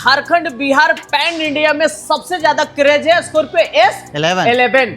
Jharkhand Bihar pan India में सबसे ज्यादा क्रेज है स्कॉर्पियो S11।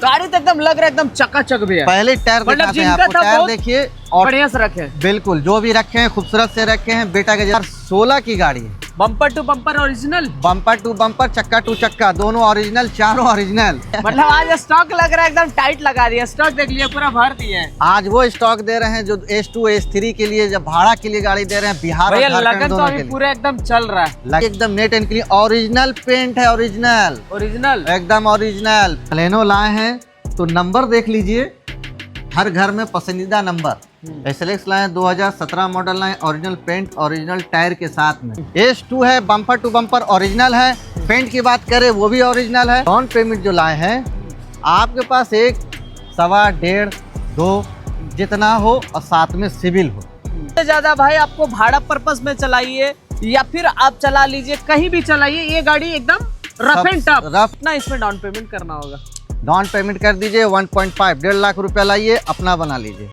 गाड़ी तो एकदम लग रहा है एकदम चकाचक भी है। पहले टायर मतलब दिखाते हैं आपको, टायर देखिए और बढ़िया से रखे, बिल्कुल जो भी रखे हैं खूबसूरत से रखे हैं। बेटा के 2016 की गाड़ी है। Bumper to bumper original, bumper to bumper, चक्का टू चक्का, दोनों ओरिजिनल, चारों ओरिजिनल। मतलब आज स्टॉक लग रहा है एकदम टाइट लगा दिया, स्टॉक देख लिया पूरा भर दिया है। आज वो स्टॉक दे रहे हैं जो S2 S3 के लिए, जब भाड़ा के लिए गाड़ी दे रहे हैं बिहार और झारखंड दोनों के लिए। पूरा एकदम चल रहा है, एकदम neat and clean, original paint है, ओरिजिनल एकदम ओरिजिनल। प्लेनो लाए हैं तो नंबर देख लीजिए, हर घर में पसंदीदा नंबर। SLX लाए 2017 मॉडल लाए, ओरिजिनल पेंट, ओरिजिनल टायर के साथ में। S2 है, बम्पर टू बम्पर ओरिजिनल है। पेंट की बात करें वो भी ओरिजिनल है। डाउन पेमेंट जो लाए हैं आपके पास 1, 1.25, 1.5, 2 जितना हो और साथ में सिविल हो। सबसे ज्यादा भाई आपको भाड़ा पर्पस में चलाइए या फिर आप चला लीजिए, कहीं भी चलाइए, ये गाड़ी एकदम रफ एंड टफ ना। इसमें डाउन पेमेंट करना होगा। डाउन पेमेंट कर दीजिए 1.5, 1.5 लाख रुपया लाइए, अपना बना लीजिए।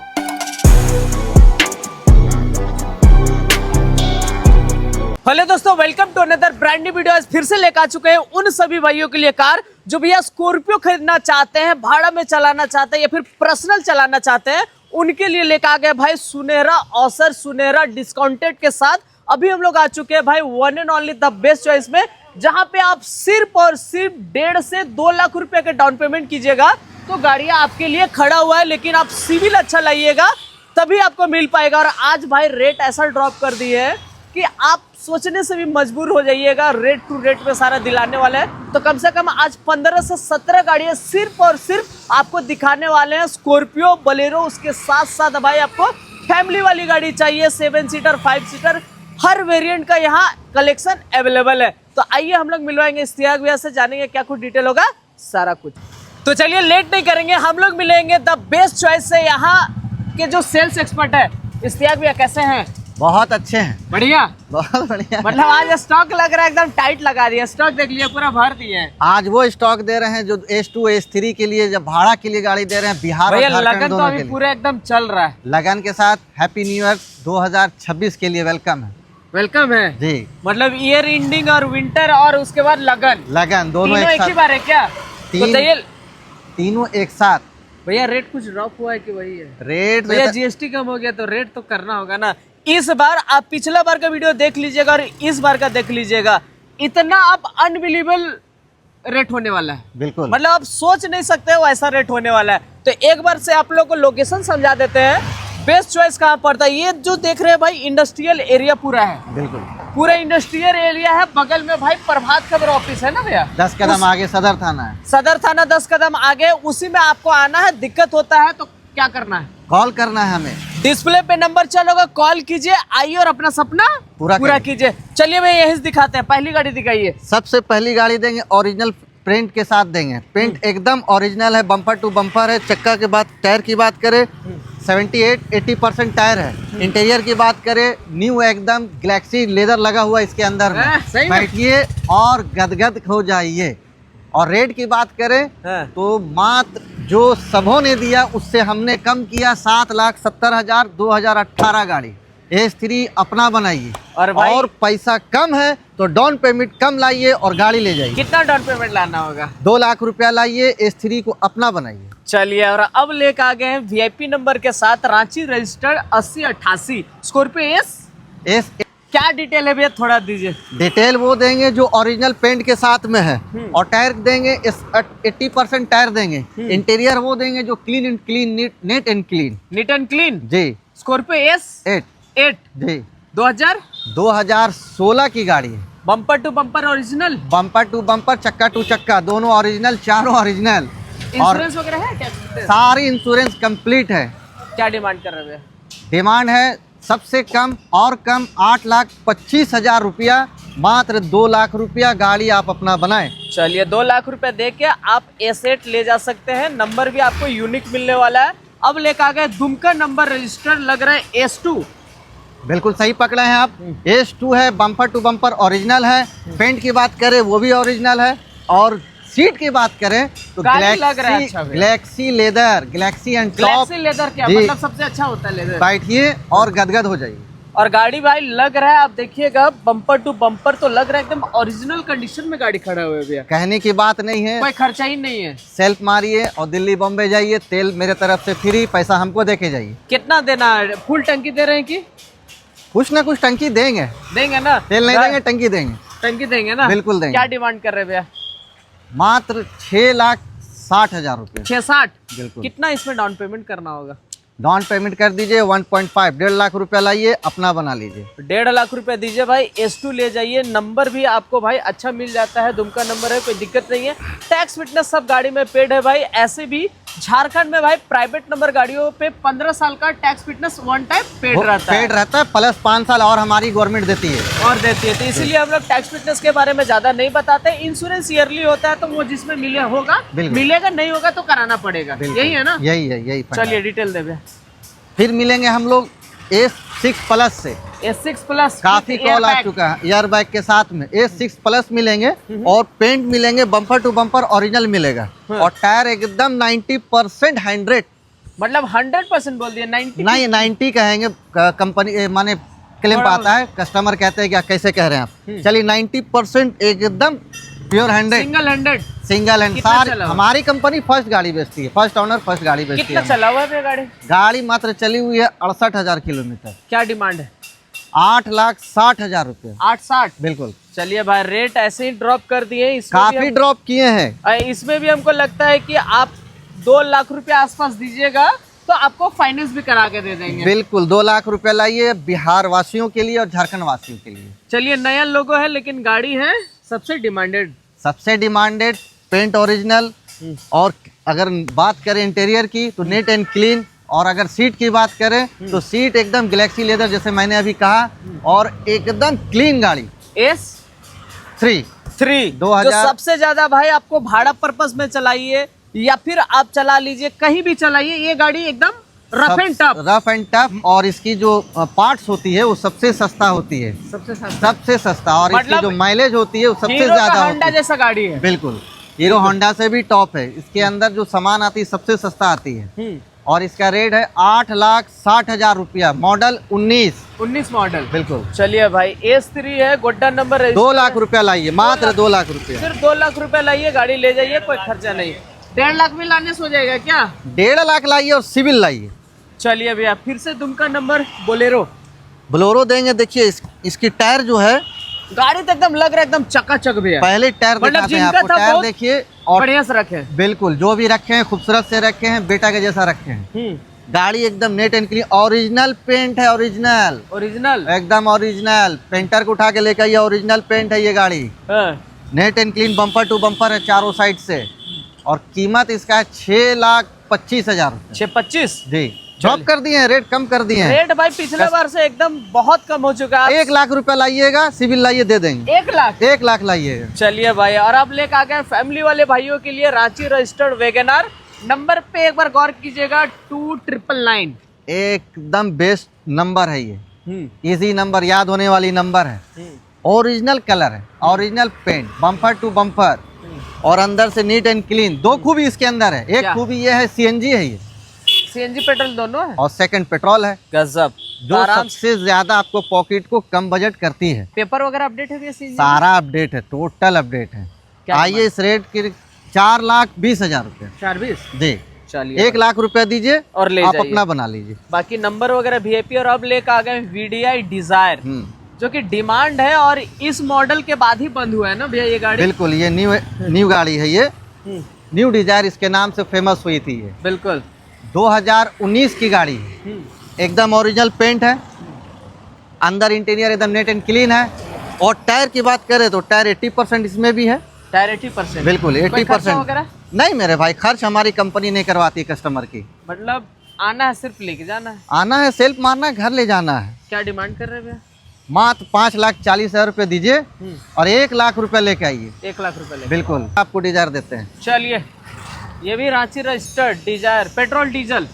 हेलो दोस्तों, welcome to another brand new video. फिर से लेकर आ चुके हैं उन सभी भाइयों के लिए कार जो भैया स्कॉर्पियो खरीदना चाहते हैं, भाड़ा में चलाना चाहते हैं या फिर पर्सनल चलाना चाहते हैं, उनके लिए लेकर आ गए भाई सुनहरा ऑफर, सुनहरा डिस्काउंटेड के साथ। अभी हम लोग आ चुके हैं भाई one and only the best choice में, जहां पे आप सिर्फ और सिर्फ 1.5 से 2 लाख रुपए के डाउन पेमेंट कीजिएगा तो गाड़ियां आपके लिए खड़ा हुआ है। लेकिन आप सिविल अच्छा लाइएगा तभी आपको मिल पाएगा। और आज भाई रेट ऐसा ड्रॉप कर दिए है कि आप सोचने से भी मजबूर हो जाइएगा। रेट टू रेट में सारा दिलाने वाले हैं, तो कम से कम आज 15 से 17 गाड़ियां सिर्फ और सिर्फ आपको दिखाने वाले हैं। स्कॉर्पियो, बोलेरो, उसके साथ साथ भाई आपको फैमिली वाली गाड़ी चाहिए, 7 सीटर, 5 सीटर, हर वेरिएंट का यहाँ कलेक्शन अवेलेबल है। तो आइए हम लोग मिलवाएंगे इश्तियाक भैया से, जानेंगे क्या कुछ डिटेल होगा, सारा कुछ। तो चलिए लेट नहीं करेंगे, हम लोग मिलेंगे द बेस्ट चॉइस से। यहाँ के जो सेल्स एक्सपर्ट है इश्तियाक भैया, कैसे हैं? बहुत अच्छे हैं, बढ़िया, बहुत बढ़िया। मतलब आज स्टॉक लग रहा है एकदम टाइट लगा दिया, स्टॉक देख लिया पूरा भर दिया है। आज वो स्टॉक दे रहे हैं जो S2 S3 के लिए, जब भाड़ा के लिए गाड़ी दे रहे हैं बिहार और झारखंड दोनों के लिए। पूरा एकदम चल रहा है लगन के साथ। हैप्पी न्यू ईयर 2026 के लिए वेलकम है। वेलकम है जी। मतलब ईयर एंडिंग और विंटर और उसके बाद लगन दोनों एक ही बार है क्या? तीनों एक साथ। भैया रेट कुछ ड्रॉप हुआ है कि वही है रेट? भैया GST कम हो गया तो रेट तो करना होगा ना। इस बार आप पिछला बार का वीडियो देख लीजिएगा और इस बार का देख लीजिएगा, इतना आप अनबिलीवेबल रेट होने वाला है। बिल्कुल, मतलब आप सोच नहीं सकते हो ऐसा रेट होने वाला है। तो एक बार से आप लोग को लोकेशन समझा देते हैं, बेस्ट चॉइस कहाँ पड़ता है। ये जो देख रहे हैं भाई इंडस्ट्रियल एरिया पूरा है, बिल्कुल पूरा इंडस्ट्रियल एरिया है। बगल में भाई प्रभात खबर ऑफिस है ना भैया, 10 कदम आगे सदर थाना है। सदर थाना 10 कदम आगे, उसी में आपको आना है। दिक्कत होता है तो क्या करना है? कॉल करना है हमें, डिस्प्ले पे नंबर चलोगा, कॉल कीजिए, आइए और अपना सपना पूरा कीजिए। चलिए भैया यही दिखाते हैं, पहली गाड़ी दिखाइए। सबसे पहली गाड़ी देंगे ओरिजिनल प्रिंट के साथ देंगे। प्रिंट एकदम ओरिजिनल है, बम्पर टू बम्पर है। चक्का के बाद टायर की बात करें 78-80% टायर है। इंटीरियर की बात करें न्यू एकदम, गैलेक्सी लेदर लगा हुआ इसके अंदर में। बैठिए और गदगद हो जाइए। और रेट की बात करें तो मात्र जो सबों ने दिया उससे हमने कम किया, 7,70,000 2018 गाड़ी S3 अपना बनाइए। और पैसा कम है तो डाउन पेमेंट कम लाइए और गाड़ी ले जाइए। कितना डाउन पेमेंट लाना होगा? 2 लाख रुपया लाइए, S3 को अपना बनाइए। चलिए, और अब लेकर आ गए हैं VIP नंबर के साथ, रांची रजिस्टर्ड 8088 स्कॉर्पियो S। क्या डिटेल है भैया, थोड़ा दीजिए डिटेल। वो देंगे जो ओरिजिनल पेंट के साथ में है, और टायर देंगे 80% टायर देंगे। इंटीरियर वो देंगे जो clean and clean, neat and clean जी। स्कॉर्पियो S8 जी, 2016 की गाड़ी है। Bumper to bumper original, bumper to bumper, चक्का टू चक्का, दोनों ओरिजिनल, चारों ओरिजिनल। इंश्योरेंस वगैरह है क्या? सारी इंश्योरेंस कंप्लीट है। क्या डिमांड कर रहे हैं? डिमांड है सबसे कम और कम 8,25,000 रुपया, मात्र 2 लाख रुपया, गाड़ी आप अपना बनाएं। चलिए 2 लाख रुपया दे के आप S8 ले जा सकते हैं। नंबर भी आपको यूनिक मिलने वाला है। अब लेकर आ गए दुमका नंबर रजिस्टर, लग रहा है S2। बिल्कुल सही पकड़े हैं आप, S2 है, बम्पर टू बम्पर ओरिजिनल है। पेंट की बात करें वो भी ओरिजिनल है। और सीट की बात करें तो Galaxy leather, Galaxy and top leather. क्या मतलब सबसे अच्छा होता है लेदर? बैठिए और गदगद हो जाइए। और गाड़ी भाई लग रहा है, आप देखिएगा बम्पर टू बम्पर तो लग रहा है एकदम ओरिजिनल कंडीशन में गाड़ी खड़ा हुआ है भैया। कहने की बात नहीं है, कोई खर्चा ही नहीं है। सेल्फ मारिए और दिल्ली बॉम्बे जाइए, तेल मेरे तरफ से फ्री, पैसा हमको देके जाइए। कितना देना है? फुल टंकी दे रहे हैं कि कुछ ना कुछ टंकी देंगे ना? तेल नहीं देंगे, टंकी देंगे। टंकी देंगे ना? बिल्कुल देंगे। क्या डिमांड कर रहे हैं भैया? मात्र 6,60,000 रुपये। 660? बिल्कुल। कितना इसमें डाउन पेमेंट करना होगा? डाउन पेमेंट कर दीजिए 1.5, 1.5 लाख रुपया लाइए, अपना बना लीजिए। 1.5 लाख रुपए दीजिए भाई, S2 ले जाइए। नंबर भी आपको भाई अच्छा मिल जाता है, दुमका नंबर है, कोई दिक्कत नहीं है। टैक्स फिटनेस सब गाड़ी में पेड है भाई। ऐसे भी झारखंड में भाई प्राइवेट नंबर गाड़ियों पे 15 साल का tax fitness one time paid रहता है। पेड रहता है, प्लस 5 साल और हमारी गवर्नमेंट देती है। और देती है, तो इसीलिए हम लोग टैक्स फिटनेस के बारे में ज्यादा नहीं बताते। इंश्योरेंस ईयरली होता है, तो वो जिसमें मिले होगा मिलेगा, नहीं होगा तो कराना पड़ेगा। यही है ना? यही है, यही। चलिए डिटेल दे भैया। फिर मिलेंगे हम लोग S6 प्लस से। S6 प्लस काफी कॉल आ चुका है, एयर बैग के साथ में S6 प्लस मिलेंगे और पेंट मिलेंगे, बम्पर टू बम्पर ओरिजिनल मिलेगा। और टायर एकदम 90% 100, मतलब 100% बोल दिया? 90 नहीं 90 कहेंगे, कंपनी माने क्लेम पाता है, कस्टमर कहते हैं क्या कैसे कह रहे हैं आप। चलिए 90% एकदम प्योर 100, सिंगल हैंड। सारी हमारी कंपनी फर्स्ट गाड़ी बेचती है, फर्स्ट ऑनर फर्स्ट गाड़ी बेचती है। कितना चला हुआ है गाड़ी? गाड़ी मात्र चली हुई है 68,000 किलोमीटर। क्या डिमांड है? 8,60,000 रुपये। 860? बिल्कुल। चलिए भाई, रेट ऐसे ही ड्रॉप कर दिए, काफी ड्रॉप किए हैं। इसमें भी हमको लगता है कि आप 2 लाख रुपए आसपास दीजिएगा तो आपको फाइनेंस भी करा के दे देंगे। बिल्कुल, 2 लाख रुपए लाइए, बिहार वासियों के लिए और झारखंड वासियों के लिए। चलिए, नया लोगो है लेकिन गाड़ी है सबसे डिमांडेड, पेंट ओरिजिनल। और अगर बात करें इंटीरियर की तो नीट एंड क्लीन। और अगर सीट की बात करें तो सीट एकदम गैलेक्सी लेदर, जैसे मैंने अभी कहा, और एकदम क्लीन गाड़ी। S3 2000 जो सबसे ज्यादा भाई आपको भाड़ा पर्पस में चलाइए या फिर आप चला लीजिए, कहीं भी चलाइए, ये गाड़ी एकदम रफ एंड टफ। और इसकी जो पार्ट्स होती है वो सबसे सस्ता होती है, सबसे सस्ता। और मतलब इसकी जो माइलेज होती है वो सबसे ज्यादा होती है। जैसा गाड़ी है। बिल्कुल, हीरो होंडा से भी टॉप है। इसके अंदर जो सामान आती है सबसे सस्ता आती है। और इसका रेट है 8,60,000 रुपया। Model 19 model. बिल्कुल। चलिए भाई, S3 है, गोड्डा नंबर है। 2 लाख रुपया लाइए, मात्र 2 लाख रुपया। सिर्फ 2 लाख रुपया लाइए, गाड़ी ले जाइए, कोई खर्चा नहीं। 1.5 लाख भी लाने से हो जाएगा क्या? 1.5 लाख लाइए और सिविल लाइए। चलिए भैया, फिर से दुमका नंबर बोलेरो देंगे। देखिए इसकी टायर जो है, गाड़ी तो एकदम लग रहा है एकदम चकाचक भैया। पहले टायर दिखाते हैं आपको, टायर देखिए। और बढ़िया से रखे, बिल्कुल, जो भी रखे हैं खूबसूरत से रखे हैं, बेटा के जैसा रखे हैं। गाड़ी एकदम neat and clean, original paint है, ओरिजिनल एकदम ओरिजिनल। पेंटर को उठा के लेकर आइए, ओरिजिनल पेंट है ये गाड़ी। Neat and clean, bumper to bumper है चारों साइड से। और कीमत इसका है 6,25,000 6,25 जी। ड्रॉप कर दिए हैं, रेट कम कर दिए हैं। रेट भाई पिछले बार से एकदम बहुत कम हो चुका है। 1 लाख रुपया लाइएगा, सिविल लाइए, दे देंगे। 1 लाख लाइएगा। चलिए भाई, और आप लेकर आ गए फैमिली वाले भाइयों के लिए रांची रजिस्टर्ड वैगनआर। नंबर पे एक बार गौर कीजिएगा, 2999। एकदम बेस्ट नंबर है ये, इजी नंबर, याद होने वाली नंबर है। ओरिजिनल कलर है, original paint, bumper to bumper, और अंदर से नीट एंड क्लीन। 2 खूबी इसके अंदर है। एक खूबी ये है, CNG है ये, CNG पेट्रोल दोनों है, और सेकंड पेट्रोल है। गजब, जो सबसे ज्यादा आपको पॉकेट को कम बजट करती है। पेपर वगैरह अपडेट है CNG? सारा अपडेट है, टोटल अपडेट है। आइए, इस रेट की 4,20,000 रुपये। 4,20 जी। चलिए, 1 लाख रुपया दीजिए और ले आप जाइए, अपना बना लीजिए। बाकी नंबर वगैरह VIP। और अब लेकर आ गए VDI डिजायर, जो कि डिमांड है और इस मॉडल के बाद ही बंद हुआ है ना भैया ये गाड़ी? बिल्कुल, ये न्यू गाड़ी है। ये न्यू डिजायर इसके नाम से फेमस हुई थी ये। बिल्कुल, 2019 की गाड़ी है। एकदम ओरिजिनल पेंट है, अंदर इंटीरियर एकदम नीट एंड क्लीन है। और टायर की बात करें तो टायर 80% इसमें भी है। टायर 80%? बिल्कुल 80%। नहीं मेरे भाई, खर्च हमारी कंपनी नहीं करवाती कस्टमर की। मतलब आना है, सिर्फ लेके जाना है? आना है, सेल्फ मारना है, घर ले जाना है। क्या डिमांड कर रहे हैं भैया? मात्र 5,40,000 रुपये दीजिए और 1 लाख रुपए लेके आइए। 1 लाख रुपए लेके बिल्कुल, आपको डिजायर देते हैं। चलिए, ये भी Ranchi registered Dzire, petrol diesel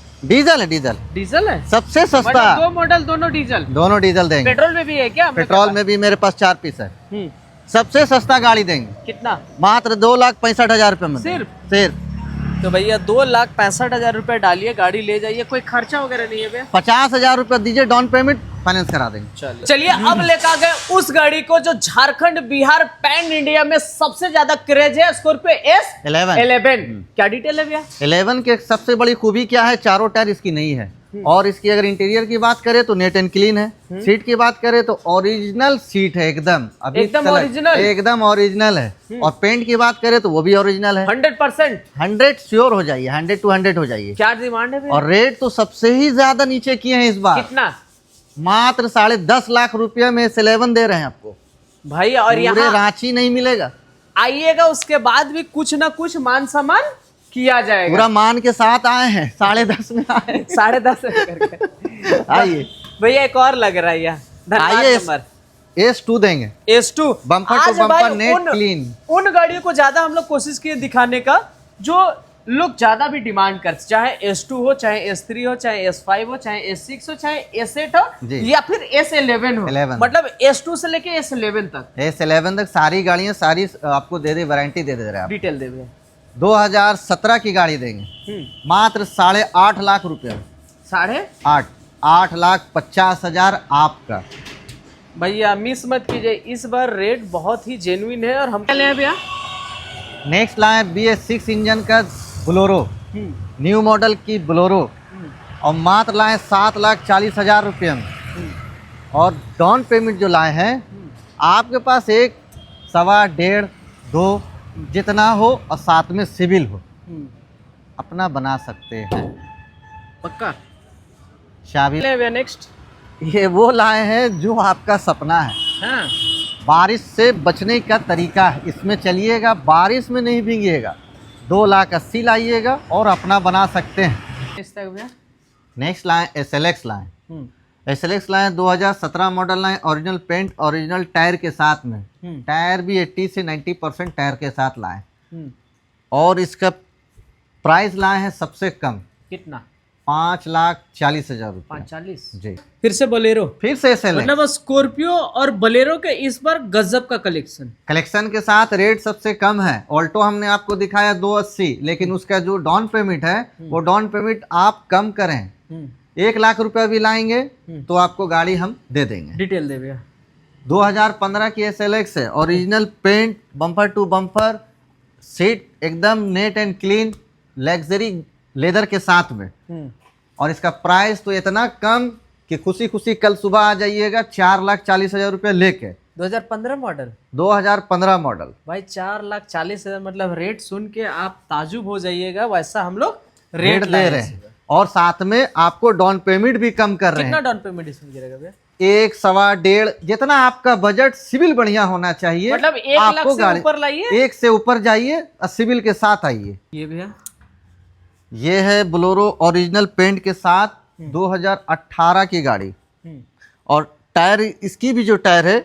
है, सबसे सस्ता। मतलब 2 मॉडल, दोनों डीजल देंगे। पेट्रोल में भी है क्या? पेट्रोल में भी मेरे पास 4 पीस है। सबसे सस्ता गाड़ी देंगे। कितना? मात्र 2,65,000 रुपये में सिर्फ। तो भैया 2,65,000 रुपए डालिए, गाड़ी ले जाइए, कोई खर्चा वगैरह नहीं है भैया। 50,000 रुपये दीजिए डाउन पेमेंट, फाइनेंस करा देंगे। चलिए अब लेकर आ गए उस गाड़ी को जो झारखंड बिहार पैन इंडिया में सबसे ज्यादा क्रेज है, स्कॉर्पियो एस 11। क्या डिटेल है भैया? 11 की सबसे बड़ी खूबी क्या है, चारों टायर इसकी नई है। और इसकी अगर इंटीरियर की बात करें तो नेट एंड क्लीन है। सीट की बात करें तो ओरिजिनल सीट है, एकदम अभी एकदम ओरिजिनल, एकदम ओरिजिनल है। और पेंट की बात करें तो वो भी ओरिजिनल है। 100% 100 श्योर हो जाइए, 100 to 100 हो जाइए। क्या डिमांड है भैया? और रेट तो सबसे ही ज्यादा नीचे किए हैं इस बार। कितना? मात्र 10.5 लाख रुपया में S11 दे रहे हैं आपको भाई। और यहाँ रांची नहीं मिलेगा, आइएगा उसके बाद भी कुछ ना कुछ मान सम्मान किया जाएगा। पूरा मान के साथ आए हैं, 10.5 में आए। 10.5 करके आइए भैया, एक और लग रहा है यहाँ। आइए, नंबर S2 देंगे, S2 bumper to bumper neat clean. उन गाड़ियों को ज्यादा हम लोग कोशिश किए दिखाने का जो लोग ज्यादा भी डिमांड करते, चाहे S2 हो, चाहे S3 हो, चाहे S5 हो, चाहे S6 हो, चाहे S8 हो या फिर S11 हो। 11 मतलब S2 से लेके S11 तक, S11 तक सारी गाड़ियां सारी आपको दे दे, वारंटी दे रहे हैं। डिटेल दे भैया। 2017 की गाड़ी देंगे मात्र 8.5 लाख रुपए। 8,50,000 आपका। भैया मिस मत कीजिए, इस बार रेट बहुत ही जेन्युइन है। और हम क्या ले भैया? नेक्स्ट लाए BS6 इंजन का बोलेरो, न्यू मॉडल की बोलेरो, और मात्र लाए 7,40,000 रुपये में। और डाउन पेमेंट जो लाए हैं आपके पास 1, सवा, 1.5, 2 जितना हो, और साथ में सिविल हो, अपना बना सकते हैं पक्का। शाबी नेक्स्ट ये वो लाए हैं जो आपका सपना है। हाँ। बारिश से बचने का तरीका है, इसमें चलिएगा, बारिश में नहीं भीगिएगा। 2,80,000 लाइएगा और अपना बना सकते हैं। इस तक भैया नेक्स्ट लाए SLX लाए। SLX लाए 2017 मॉडल लाए, ओरिजिनल पेंट, ओरिजिनल टायर के साथ में। टायर भी 80 से 90% टायर के साथ लाए। और इसका प्राइस लाए हैं सबसे कम। कितना? 5,40,000 रुपये। 540 जी। फिर से बोलेरो, फिर से SLX। मतलब स्कॉर्पियो और बोलेरो के इस बार गजब का कलेक्शन के साथ रेट सबसे कम है। ऑल्टो हमने आपको दिखाया 280, लेकिन उसका जो डाउन पेमेंट है वो डाउन पेमेंट आप कम करें, 1 लाख रुपया भी लाएंगे तो आपको गाड़ी हम दे देंगे। डिटेल दे भैया। 2015 की SLX है, original paint, bumper to bumper, seat एकदम neat and clean, luxury leather के साथ में। और इसका प्राइस तो इतना कम कि खुशी खुशी कल सुबह आ जाइएगा 4,40,000 रुपये लेके। 2015 मॉडल, 2015 मॉडल भाई 4,40,000, मतलब रेट सुन के आप ताजुब हो जाइएगा। वैसा हम लोग रेट दे रहे हैं, और साथ में आपको डाउन पेमेंट भी कम कर रहे हैं। कितना डाउन पेमेंट इसमें गिरेगा भैया? 1, सवा, 1.5, जितना आपका बजट, सिविल बढ़िया होना चाहिए। मतलब 1 लाख से ऊपर लाइए, 1 से ऊपर जाइए और सिविल के साथ आइए। ये भैया ये है बोलेरो ओरिजिनल पेंट के साथ, 2018 की गाड़ी। और टायर इसकी भी जो टायर है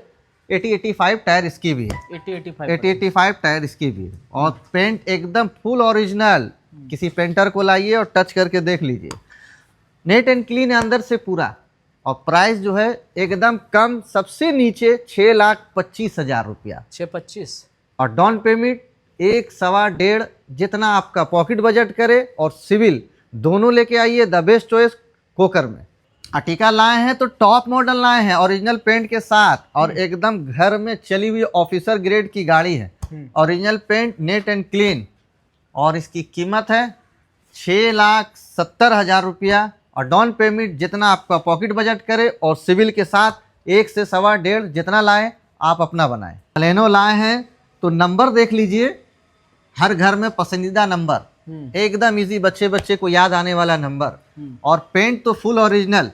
80-85 टायर इसकी भी है। 80-85 टायर इसकी भी है। और पेंट एकदम फुल ओरिजिनल। किसी पेंटर को लाइए और टच करके देख लीजिए, नेट एंड क्लीन है अंदर से पूरा। और प्राइस जो है एकदम कम, सबसे नीचे 6,25,000 रुपया। 625। और डाउन पेमेंट 1, सवा, 1.5, जितना आपका पॉकेट बजट करे, और सिविल दोनों लेके आइए। द बेस्ट चॉइस कोकर में। अर्टिगा लाए हैं तो टॉप मॉडल लाए हैं, ओरिजिनल पेंट के साथ, और एकदम घर में चली हुई ऑफिसर ग्रेड की गाड़ी है। Original paint, neat and clean. और इसकी कीमत है 6,70,000 रुपया। और डाउन पेमेंट जितना आपका पॉकेट बजट करे, और सिविल के साथ 1 से सवा, 1.5 जितना लाए आप अपना बनाए। बलेनो लाए हैं तो नंबर देख लीजिए, हर घर में पसंदीदा नंबर, एकदम इजी, बच्चे को याद आने वाला नंबर। और पेंट तो फुल ओरिजिनल,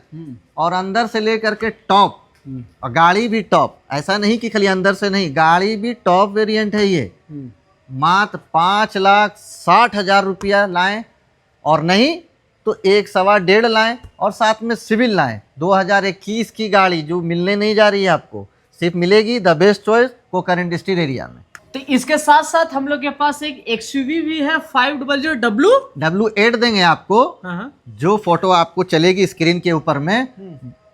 और अंदर से लेकर के टॉप, और गाड़ी भी टॉप। ऐसा नहीं कि खाली अंदर से नहीं, गाड़ी भी टॉप वेरिएंट है ये। मात्र 5,60,000 रुपया लाएं, और नहीं तो 1, सवा, 1.5 लाएं, और साथ में सिविल लाएं। 2021 की गाड़ी जो मिलने नहीं जा रही है आपको, सिर्फ मिलेगी the best choice Kokar industrial area में। तो इसके साथ साथ हम लोग के पास एक XUV भी है 500W W8 देंगे आपको। जो फोटो आपको चलेगी स्क्रीन के ऊपर में,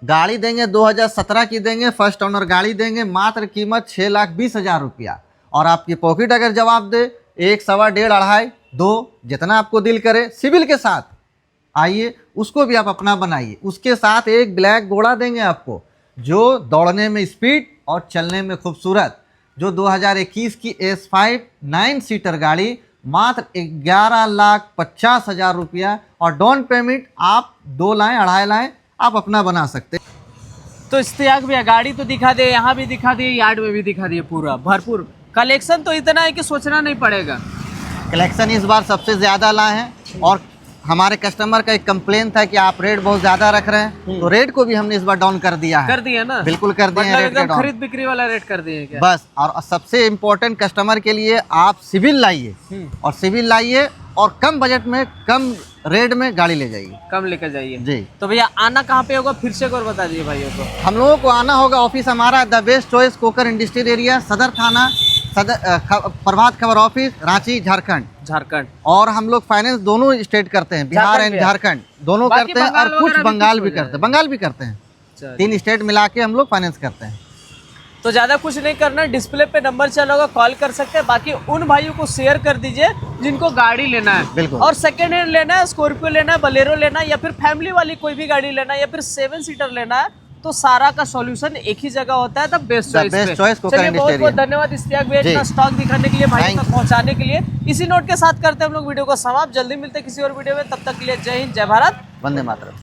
गाड़ी देंगे 2017 की देंगे, फर्स्ट ओनर गाड़ी देंगे। मात्र कीमत 6,20,000 रुपया। और आपकी पॉकेट अगर जवाब दे 1, सवा, 1.5, 2 जितना आपको दिल करे, सिविल के साथ आइए उसको भी आप अपना बनाइए। उसके साथ एक ब्लैक घोड़ा देंगे आपको, जो दौड़ने में स्पीड और चलने में खूबसूरत, जो 2021 की S5 9 सीटर गाड़ी मात्र 11,50,000 रुपया, और डाउन पेमेंट आप 2 लाएँ 2.5 लाएँ, आप अपना बना सकते हैं। तो इश्तियाक भैया गाड़ी तो दिखा दिए, यहाँ भी दिखा दिए, यार्ड में भी दिखा दिए, पूरा भरपूर कलेक्शन तो इतना है कि सोचना नहीं पड़ेगा। कलेक्शन इस बार सबसे ज़्यादा लाए हैं, और हमारे कस्टमर का एक कंप्लेन था कि आप रेट बहुत ज़्यादा रख रहे हैं, तो रेट को भी हमने इस बार डाउन कर दिया है। कर दिया ना? बिल्कुल कर दिए हैं, मतलब रेट एकदम डाउन। खरीद बिक्री वाला रेट कर दिए क्या? बस, और सबसे इम्पोर्टेंट कस्टमर के लिए आप सिविल लाइए, और सिविल लाइए और कम बजट में कम रेट में गाड़ी ले जाइए। कम लेकर जाइए जी। तो भैया आना कहाँ पे होगा, फिर से एक बार बता दीजिए भाइयों को। हम लोगों को आना होगा, ऑफिस हमारा the best choice Kokar industrial area, Sadar थाना, प्रभात खबर ऑफिस, रांची, झारखंड। झारखंड। और हम लोग फाइनेंस दोनों स्टेट करते हैं, बिहार एंड झारखंड दोनों बाकी करते हैं, बंगाल और कुछ वगैरह भी बंगाल कुछ भी हो करते हैं, जाएगा। बंगाल भी करते हैं। चलिए। 3 स्टेट मिला के हम लोग फाइनेंस करते हैं। तो ज़्यादा कुछ नहीं करना, डिस्प्ले पे नंबर चला होगा, कॉल कर सकते हैं। बाकी उन भाइयों को शेयर कर दीजिए जिनको गाड़ी लेना है, बिल्कुल। और सेकेंड हैंड लेना है, स्कॉर्पियो लेना है, बलेरो लेना है, या फिर फैमिली वाली कोई भी गाड़ी लेना है, या फिर 7 सीटर लेना है, तो सारा का सॉल्यूशन एक ही जगह होता है, द बेस्ट चॉइस। चलिए बहुत बहुत धन्यवाद इश्तियाक भैया इतना स्टॉक दिखाने के लिए, भाई तक पहुंचाने के लिए। इसी नोट के साथ करते हैं हम लोग वीडियो को समाप्त। जल्दी मिलते हैं किसी और वीडियो में, तब तक के लिए जय हिंद, जय भारत, वंदे मातरम।